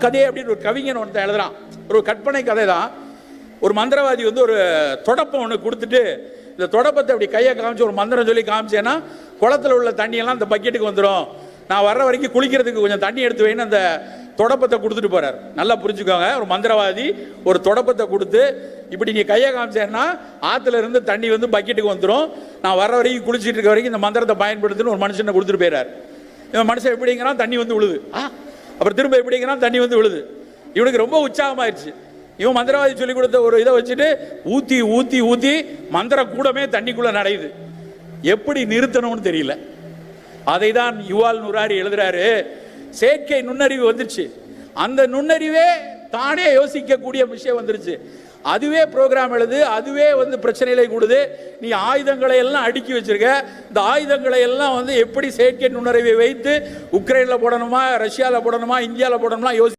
கதை அப்படின்னு ஒரு கவிஞன் ஒருத்தன் எழுதுறான். ஒரு கற்பனை கதை தான். ஒரு மந்திரவாதி வந்து ஒரு தொடப்பம் ஒன்று கொடுத்துட்டு, இந்த தொடப்பத்தை அப்படி கையை காமிச்சு ஒரு மந்திரம் சொல்லி காமிச்சேன்னா குளத்தில் உள்ள தண்ணியெல்லாம் இந்த பக்கெட்டுக்கு வந்துடும், நான் வர்ற வரைக்கும் குளிக்கிறதுக்கு கொஞ்சம் தண்ணி எடுத்து வைன்னு அந்த தொடப்பத்தை கொடுத்துட்டு போறார். நல்லா புரிஞ்சுக்கோங்க, ஒரு மந்திரவாதி ஒரு தொடப்பத்தை கொடுத்து இப்படி நீ கையை காமிச்சேன்னா ஆற்றுல இருந்து தண்ணி வந்து பக்கெட்டுக்கு வந்துடும், நான் வர்ற வரைக்கும் குளிச்சுட்டு இருக்க வரைக்கும் இந்த மந்திரத்தை பயன்படுத்துன்னு ஒரு மனுஷனை கொடுத்துட்டு போயிறார். இவன் மனுஷன் எப்படிங்கிறான், தண்ணி வந்து விழுது. அப்புறம் திரும்ப எப்படிங்கிறான், தண்ணி வந்து விழுது. இவனுக்கு ரொம்ப உற்சாகமாயிருச்சு. இவன் மந்திரவாதி சொல்லி கொடுத்த ஒரு இதை வச்சுட்டு ஊற்றி ஊற்றி ஊற்றி மந்திர கூடமே தண்ணிக்குள்ள நடையுது. எப்படி நிறுத்தணும்னு தெரியல. அதை தான் யுவால் நுராரி எழுதுறாரு. செயற்கை நுண்ணறிவு வந்துருச்சு, அந்த நுண்ணறிவே தானே யோசிக்கக்கூடிய விஷயம் வந்துருச்சு. அதுவே ப்ரோக்ராம் எழுது, அதுவே வந்து பிரச்சனைகளை கூடுது. நீ ஆயுதங்களை எல்லாம் அடுக்கி வச்சிருக்க, இந்த ஆயுதங்களை எல்லாம் வந்து எப்படி செயற்கை நுண்ணறிவை வைத்து உக்ரைனில் போடணுமா, ரஷ்யாவில் போடணுமா, இந்தியாவில் போடணுமா யோசி